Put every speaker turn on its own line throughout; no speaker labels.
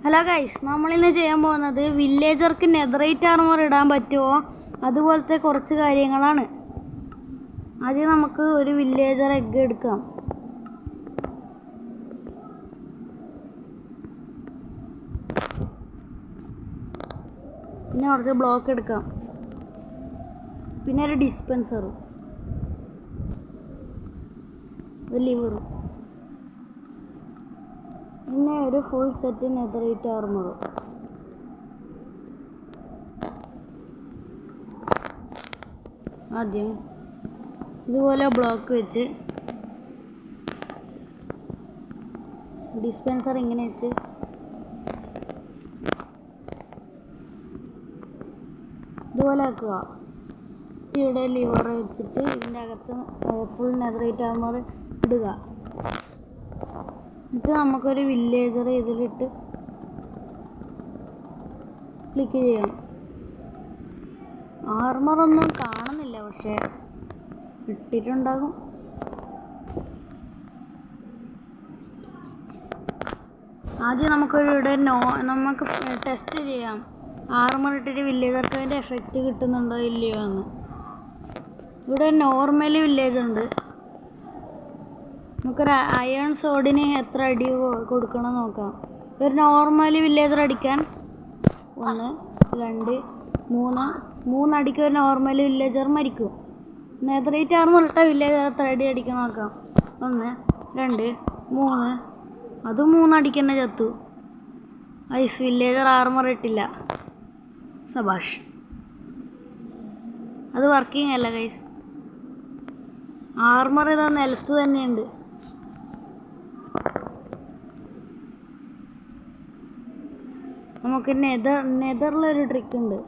Hello guys, നമ്മളിന്ന് ചെയ്യാൻ പോകുന്നത് വില്ലേജർക്ക് നെതറൈറ്റ് ആർമർ ഇടാൻ പറ്റുമോ അതുപോലത്തെ കുറച്ച് കാര്യങ്ങളാണ്. ആദ്യം നമുക്ക് ഒരു വില്ലേജർ എഗ്ഗ് എടുക്കാം. പിന്നെ കുറച്ച് ബ്ലോക്ക് എടുക്കാം. പിന്നെ ഒരു ഡിസ്പെൻസറും ഒരു ലിവറും പിന്നെ ഒരു ഫുൾ സെറ്റ് നെതറൈറ്റ് ആർമറും. ആദ്യം ഇതുപോലെ ബ്ലോക്ക് വെച്ച് ഡിസ്പെൻസർ ഇങ്ങനെ വെച്ച് ഇതുപോലെ ആക്കുക. ഇവിടെ ലിവർ വെച്ചിട്ട് ഇതിൻ്റെ അകത്ത് ഫുൾ നെതറൈറ്റ് ആർമർ ഇടുക. എന്നിട്ട് നമുക്കൊരു വില്ലേജർ ഇതിലിട്ട് ക്ലിക്ക് ചെയ്യാം. ആർമറൊന്നും കാണുന്നില്ല, പക്ഷേ ഇട്ടിട്ടുണ്ടാകും. ആദ്യം നമുക്ക് ടെസ്റ്റ് ചെയ്യാം ആർമർ ഇട്ടിട്ട് വില്ലേജർക്ക് അതിൻ്റെ എഫക്റ്റ് കിട്ടുന്നുണ്ടോ ഇല്ലയോ എന്ന്. ഇവിടെ നോർമലി വില്ലേജ് ഉണ്ട്. നമുക്കൊരു അയൺ സോഡിന് എത്ര അടി കൊടുക്കണം നോക്കാം. ഒരു നോർമലി വില്ലേജർ അടിക്കാൻ 1 2 3 അടിക്ക് ഒരു നോർമലി വില്ലേജർ മരിക്കും. നെതറൈറ്റ് ആർമർ ഇട്ട വില്ലേജർ എത്ര അടി അടിക്കാൻ നോക്കാം. 1 2 3 അതും 3 അടിക്ക് തന്നെ ചത്തു. ഐസ് വില്ലേജർ ആർമർ ഇട്ടില്ല. സബാഷ്, അത് വർക്കിംഗ് അല്ല ഗൈസ്. ആർമർ ഇതാ നിലത്ത് തന്നെയുണ്ട്. നമുക്ക് നെതറിലൊരു ട്രിക്ക് ഉണ്ട്.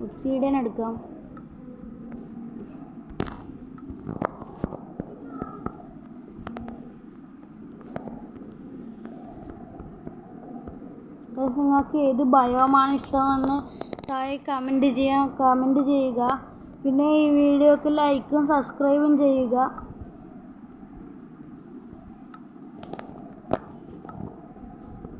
ഒബ്സിഡിയൻ എടുക്കാം. നിങ്ങൾക്ക് ഏത് ബയോമാണ് ഇഷ്ടമെന്ന് താഴെ കമൻറ്റ് ചെയ്യുക. പിന്നെ ഈ വീഡിയോക്ക് ലൈക്കും സബ്സ്ക്രൈബും ചെയ്യുക.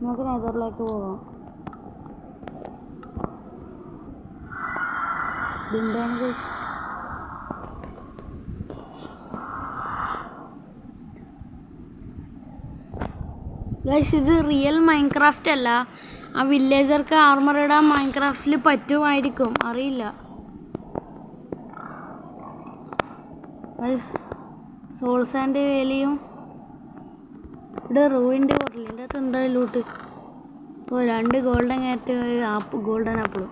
നമുക്ക് നെതറിലേക്ക് പോകാം. ഇതെന്താണ് ഗൈസ്? ഗൈസ്, ഇത് റിയൽ മൈൻക്രാഫ്റ്റ് അല്ല. ആ വില്ലേജർക്ക് ആർമർ ഇടാൻ മൈൻക്രാഫ്റ്റിൽ പറ്റുമായിരിക്കും, അറിയില്ല. ഗൈസ്, സോൾ സാൻഡ് വേലിയും ഇവിടെ റൂയിൻ്റെ പോർട്ടലിൻ്റെ അകത്ത് എന്താ ലൂട്ട്? 2 ഗോൾഡൻ കാറ്റ്, ഗോൾഡൻ ആപ്പിളും,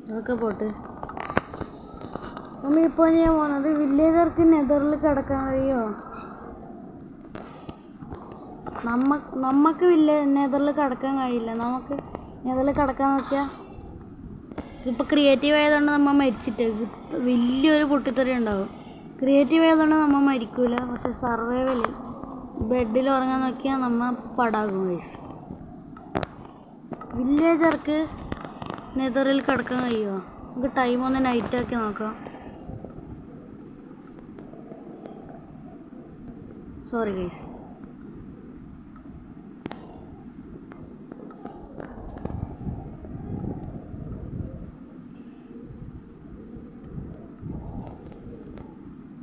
അതൊക്കെ പോട്ട്. നമ്മളിപ്പോൾ ചെയ്യാൻ പോകുന്നത് വില്ലേജർക്ക് നെതറിൽ കിടക്കാൻ കഴിയുമോ. നമുക്ക് നെതറിൽ കിടക്കാൻ കഴിയില്ല. നമുക്ക് നെതറിൽ കിടക്കാൻ നോക്കിയാൽ ഇതിപ്പോൾ ക്രിയേറ്റീവ് ആയതുകൊണ്ട് നമ്മൾ മരിച്ചിട്ട് വലിയൊരു പൊട്ടിത്തെറി ഉണ്ടാകും. ക്രിയേറ്റീവ് ആയതുകൊണ്ട് നമ്മൾ മരിക്കില്ല. പക്ഷെ സർവൈവലിൽ ബെഡിൽ ഉറങ്ങാൻ നോക്കിയാൽ നമ്മൾ പടാകും. വില്ലേജർക്ക് നെതറിൽ കിടക്കാൻ കഴിയുമോ? നമുക്ക് ടൈം ഒന്ന് നൈറ്റാക്കി നോക്കാം. Sorry guys.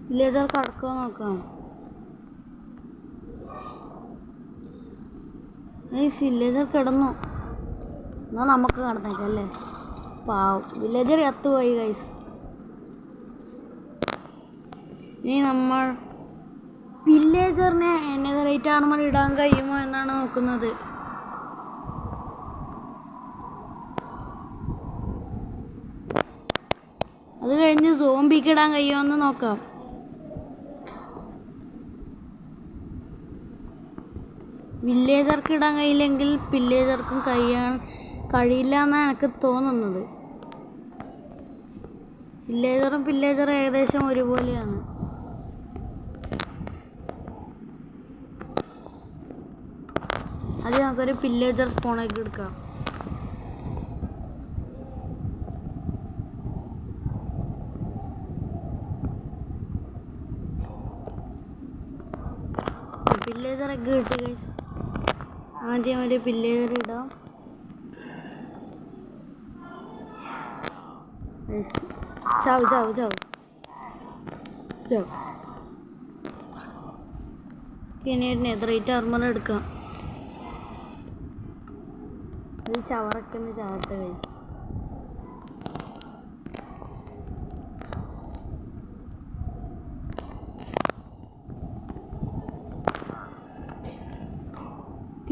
വില്ലേജർ കിടക്കുക നോക്കാം. വില്ലേജർ കിടന്നു. എന്നാൽ നമുക്ക് കിടന്നേക്കല്ലേ. പാവം വില്ലേജർ ചത്തുപോയി ഗൈസ്. ഇനി നമ്മൾ വില്ലേജറിനെ നെതറൈറ്റ് ആർമർ ഇടാൻ കഴിയുമോ എന്നാണ് നോക്കുന്നത്. അത് കഴിഞ്ഞ് സോംബിക്ക് ഇടാൻ കഴിയുമോ എന്ന് നോക്കാം. വില്ലേജർക്ക് ഇടാൻ കഴിയില്ലെങ്കിൽ വില്ലേജർക്കും കഴിയില്ല എന്നാണ് എനിക്ക് തോന്നുന്നത്. വില്ലേജറും ഏകദേശം ഒരുപോലെയാണ്. അത് നമുക്കൊരു വില്ലേജർ സ്പോണൊക്കെ എടുക്കാം. പില്ലേജർ എഗ്ഗ് കിട്ടി ഗൈസ്. ആദ്യം ഒരു പില്ലേജർ ഇടാം. ചാവ് ചാവ് ചാവ് ചാവ്. ഇനി ഒരു നെതറൈറ്റ് ആർമർ എടുക്കാം. ഈ ചവറൊക്കെ ഒന്ന് ചാവട്ടെ ഗൈസ്.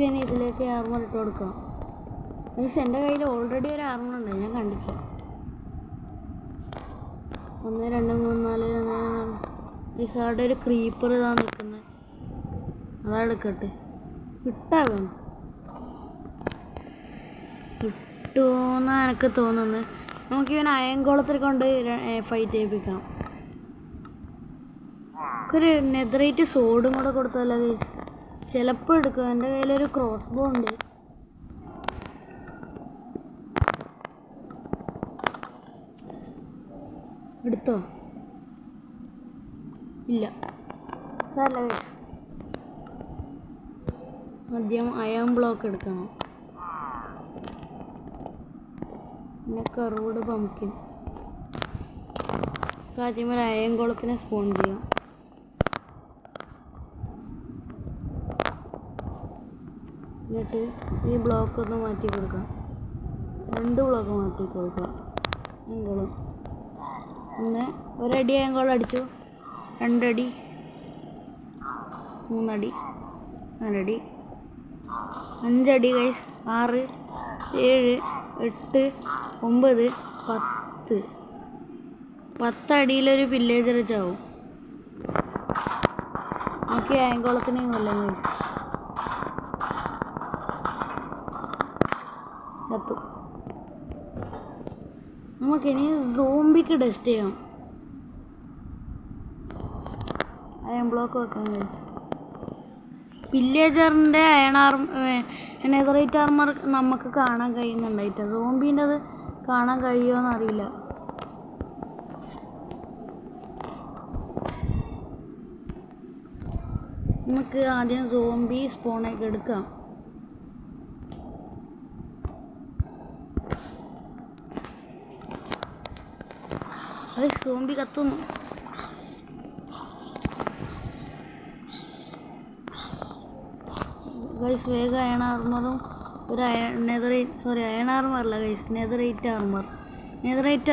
ഇനി ഇതിലേക്ക് ആർമർ ഇട്ട് കൊടുക്കാം. മീൻസ് എൻ്റെ കയ്യിൽ ഓൾറെഡി ഒരു ആർമർ ഉണ്ട്, ഞാൻ കണ്ടില്ല. 1 2 3 4 ഈ ഹാർഡ് ഒരു ക്രീപ്പർ ഇതാ നിൽക്കുന്നത്. അതാ എടുക്കട്ടെ. കിട്ടാകും കിട്ടുമെന്നാണ് എനിക്ക് തോന്നുന്നത്. നമുക്കിവൻ അയൻകോളത്തിൽ കൊണ്ട് ഫൈറ്റ് ചെയ്യിപ്പിക്കാം. ഒരു നെതറൈറ്റ് സോഡും കൂടെ കൊടുത്താലോ. ചിലപ്പോൾ എടുക്കും. എൻ്റെ കയ്യിലൊരു ക്രോസ് ബോ ഉണ്ട്. എടുത്തോ? ഇല്ല സാരല്ല. ആദ്യം അയൺ ബ്ലോക്ക് എടുക്കണം. പിന്നെ കർവ്ഡ് പംകിൻ. ആദ്യം ഒരു അയൺ കുളത്തിനെ സ്പോൺ ചെയ്യാം. എന്നിട്ട് ഈ ബ്ലോക്ക് ഒന്ന് മാറ്റി കൊടുക്കാം. 2 ബ്ലോക്ക് മാറ്റി കൊടുക്കാം. അയൺകോളം ഒന്ന് ഒരടി അയൺകോളം അടിച്ചു. 2 അടി, 3 അടി, 4 അടി, 5 അടി ഗൈസ്. 6 7 8 9 10. 10 അടിയിലൊരു വില്ലേജർ ചാവും. നമുക്ക് അയൺകോളത്തിനെയും കൊല്ലാം ഗൈസ്. ചത്തു. നമുക്കിനി സോംബിക്ക് ടെസ്റ്റ് ചെയ്യാം. അയൺ ബ്ലോക്ക് വെക്കാം ഗൈസ്. വില്ലേജറിൻ്റെ നെതറൈറ്റ് ആർമർ നമുക്ക് കാണാൻ കഴിയുന്നുണ്ടായിട്ട് സോംബീൻ്റെ അത് കാണാൻ കഴിയുമോയെന്ന് അറിയില്ല. നമുക്ക് ആദ്യം സോംബി സ്പോണൊക്കെ എടുക്കാം. അത് സോംബി കത്തുന്നു. ഗൈസ് വേഗം അയൺ ആർമറും ഒരു അയൺ ആർമർ അല്ല ഗൈസ്, നെതറൈറ്റ്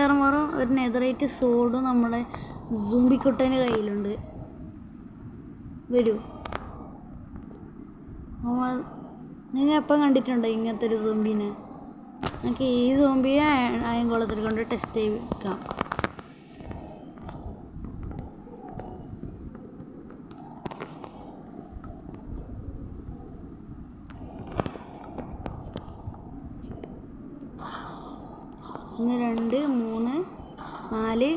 ആർമറും ഒരു നെതറൈറ്റ് സോഡും നമ്മുടെ സോംബിക്കുട്ടൻ്റെ കയ്യിലുണ്ട്. വരൂ. നിങ്ങൾ എപ്പം കണ്ടിട്ടുണ്ടോ ഇങ്ങനത്തെ ഒരു സോംബീനെ? നമുക്ക് ഈ സോംബിയെ അയൺകോളത്തിൽ കൊണ്ട് ടെസ്റ്റ് ചെയ്യിക്കാം. ഒന്ന് 2 3 4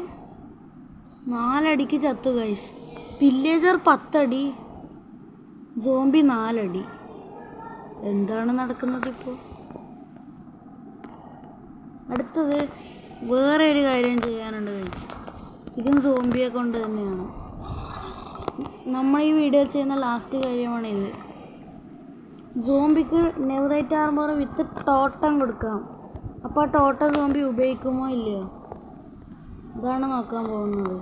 4 അടിക്ക് ചത്തു ഗൈസ്. വില്ലേജർ 10 അടി, സോംബി 4 അടി. എന്താണ് നടക്കുന്നത് ഇപ്പോൾ? അടുത്തത് വേറെ ഒരു കാര്യം ചെയ്യാനുണ്ട് ഗൈസ്. ഇതും സോംബിയെ കൊണ്ട് തന്നെയാണ്. നമ്മൾ ഈ വീഡിയോ ചെയ്യുന്ന ലാസ്റ്റ് കാര്യമാണ് ഇത്. സോംബിക്ക് നെതറൈറ്റ് ആർമർ വിത്ത് ടോട്ടം കൊടുക്കാം. അപ്പോൾ ആ ടോട്ടം സോംബി ഉപയോഗിക്കുമോ ഇല്ലയോ, അതാണ് നോക്കാൻ പോകുന്നത്.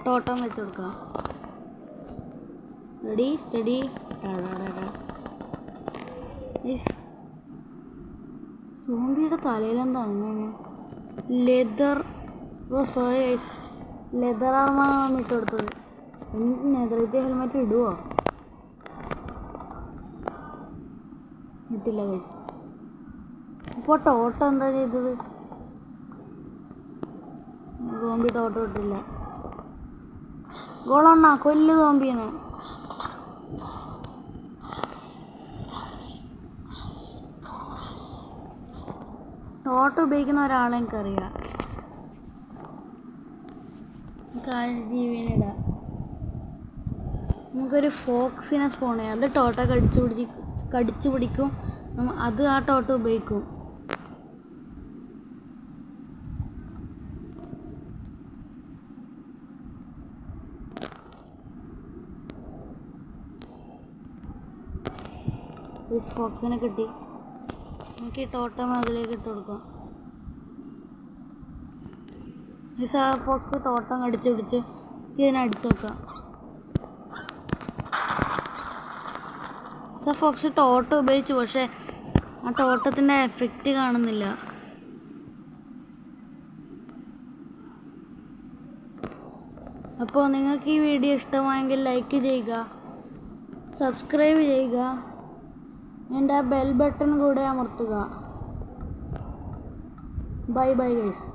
ടോട്ടം വെച്ച് കൊടുക്കാം. Ready steady. സോംബിയുടെ തലയിലെന്താ അങ്ങനെ ലെതർ? സോറി ഗൈസ്, ലെതർ ആർമാണ് നമ്മൾ ഇട്ട് കൊടുത്തത്. എന്നിട്ട് നെതറൈറ്റ് ഹെൽമെറ്റ് ഇടുവോ? ഇട്ടില്ല ഗൈസ്. ഇപ്പോൾ ടോട്ടം എന്താ ചെയ്തത്? സോംബി ടോട്ടം ഇട്ടില്ല. ഗോളണ്ണ കൊല്ല് സോംബീനെ. ടോട്ടം ഉപയോഗിക്കുന്ന ഒരാളെ എനിക്കറിയാം. ജീവിനെ ഇടാം. നമുക്കൊരു ഫോക്സിനെ സ്പോൺ ചെയ്യാം. അത് ടോട്ട കടിച്ചു പിടിക്കും. അത് ആ ടോട്ട ഉപയോഗിക്കും. ഫോക്സിനെ കിട്ടി. നമുക്ക് ഈ ടോട്ടം അതിലേക്ക് ഇട്ട് കൊടുക്കാം. ഈ ഫോക്സ് ടോട്ടം കടിച്ച് പിടിച്ച് ഇതിനെ അടിച്ചു നോക്കാം. ഫോക്സ് ടോട്ടം ഉപയോഗിച്ചു, പക്ഷേ ആ ടോട്ടത്തിൻ്റെ എഫക്റ്റ് കാണുന്നില്ല. അപ്പോൾ നിങ്ങൾക്ക് ഈ വീഡിയോ ഇഷ്ടമായെങ്കിൽ ലൈക്ക് ചെയ്യുക, സബ്സ്ക്രൈബ് ചെയ്യുക, എൻ്റെ ആ ബെൽ ബട്ടൺ കൂടെ അമർത്തുക. Bye bye guys.